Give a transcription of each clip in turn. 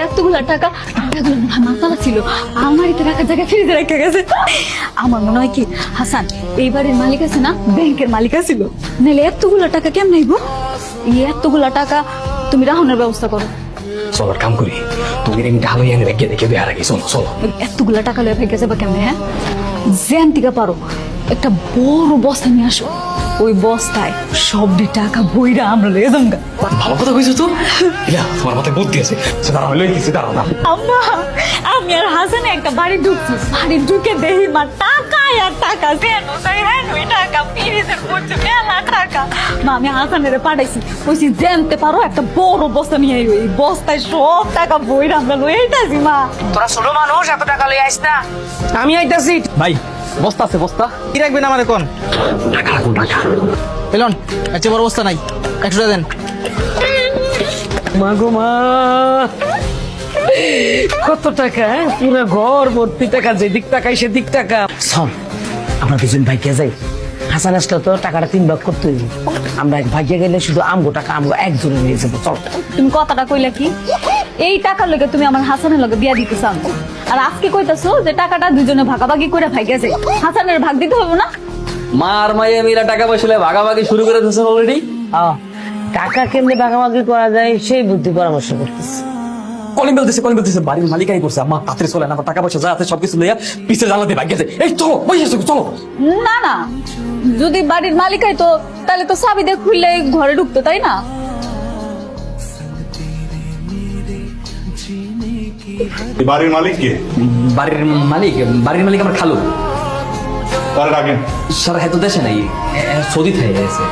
এতগুলা টাকা মাতালা ছিল আমারিতে রাখার জায়গায় ফ্রিজে রেখে গেছে। আমার মনে হয় কি হাসান এই বাড়ির মালিক আছে না, ব্যাংকের মালিক ছিল, নাহলে এতগুলা টাকা কেমন নাইব? এতগুলা টাকা তুমি রাহনের ব্যবস্থা করো। চলো কাম করি, তুমি ঢালো এনে রেখে দেখে দেওয়ার আগে চলো চলো। এতগুলা টাকা লয়ে ভেঙে যাবে কেমনে? হ্যাঁ, জ্যান থেকে পারো একটা বড় বস্তা নিয়ে আসো, ওই বস্তায় সবটি টাকা বইরা আমরা লয়ে যাবো। ভালো কথা কইছো তো, ইয়া তোমার মাথায় বুদ্ধি আছে। দাঁড়াও লইতেছি, দাঁড়াও না। আম্মা, আমি আর হাসানে একটা বাড়ি ঢুকছি, বাড়ি ঢুকে দেখি মা টাকা আর টাকা, টাকা ফ্রিজের মধ্যে মেলা টাকা। মা আমি হাসানের পাঠাইছি, কইছি জানতে পারো একটা বড় বস্তা নিয়ে আইও, এই বস্তায় সব টাকা বইরা আমরা লয়ে আইতাছি। মা তোরা ছোট মানুষ, এত টাকা লই আইস না, আমি আইতাছি। ভাই বস্তা আছে, বস্তা কি রাখবেন আমার এখন? টাকা রাখুন, টাকা। পেলন এত বড় অবস্থা নাই, 100 টাকা দেন। মা গো মা, কত টাকা! পুরো ঘর ভর্তি টাকা, যেদিক টাকাই সেদিক টাকা। শোন, আমরা দুজন ভাইকে যাই, হাসান আসলে তো টাকাটা 3 ভাগ করতে হইব। আমরা এক ভাইকে গেলে শুধু আমগো টাকা আমগো একজনে নিয়ে যাবো। চল। তুমি কথাটা কইলা কি? এই টাকার লগে তুমি আমার হাসানের লগে বিয়া দিতে চাও, আর আজকে কইতাছো যে টাকাটা দুজনে ভাগাভাগি করে ভাই গেছে, হাসানের ভাগ দিতে হবে না? মার মাইয়া মেয়েরা টাকা পয়সা ভাগাভাগি শুরু করে দিয়েছে অলরেডি। টাকা কেমনে ভাগাভাগি করা যায় সেই বুদ্ধি পরামর্শ করতেছি। কলিং বেল দিছে, বাড়ির মালিকাই করছে। আম্মা তাড়াতাড়ি চলেন, আমার টাকা পয়সা যা আছে সবকিছু লইয়া পিছে জানাতে ভাগ গেছে। এই চলো বইয়া চলো। না না, যদি বাড়ির মালিকাই তো তাহলে তো চাবি দিয়ে খুললে ঘরে ঢুকতো, তাই না? বাড়ির মালিক কে? বাড়ির মালিক আমার খালু। তার ডাকেন। সারা হেতু দেশে নাই, সৌদি থেকে গেছে।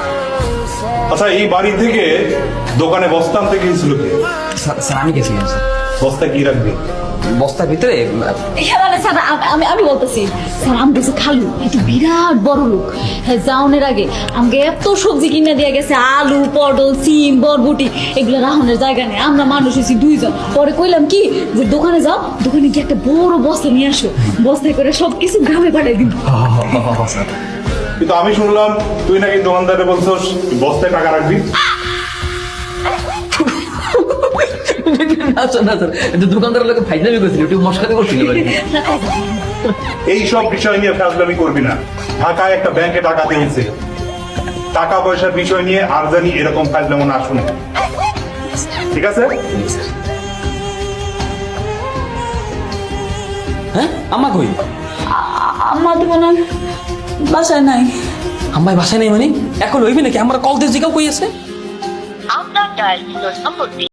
আচ্ছা, এই বাড়ি থেকে দোকানে বস্তা আনতে গিয়েছিল কে? স্যার আমি গেছিলাম স্যার। বস্তা কি রাখবে? বস্তার ভিতরে স্যার আমি বলতেছি, স্যার আমি গেছি খালু, একটু বিরাট বড় লোক। হ্যাঁ, যাওনের আগে আমাকে এত সবজি কিনে দিয়ে গেছে, আলু, পটল, সিম, বরবটি, এগুলো রাহনের জায়গা নেই। আমরা মানুষ হয়েছি 2 জন। পরে কইলাম কি যে দোকানে যাও, দোকানে গিয়ে একটা বড় বস্তা নিয়ে আসো, বস্তায় করে সবকিছু গ্রামে পাঠিয়ে দিন। কিন্তু আমি শুনলাম তুই নাকি দোকানদারে বলছস বস্তায় টাকা রাখবি। দোকানদারের লোক ফাইজলামি করছিল, একটু মশকারি করছিল। এই সব বিষয় নিয়ে ফাজলামি করবি না। ঢাকায় একটা ব্যাংকে টাকা দিয়েছে, টাকা পয়সার বিষয় নিয়ে আর জানি এরকম ফাজলামো না শুনে, ঠিক আছে? হ্যাঁ, আম্মা কই? আম্মা তো মনে হয় বাসায় নাই। আম্মাই বাসায় নেই মানে এখন হইবে নাকি? আমরা কল দিয়ে জিগাও কই আছে? আপনার ডায়াল নম্বরটি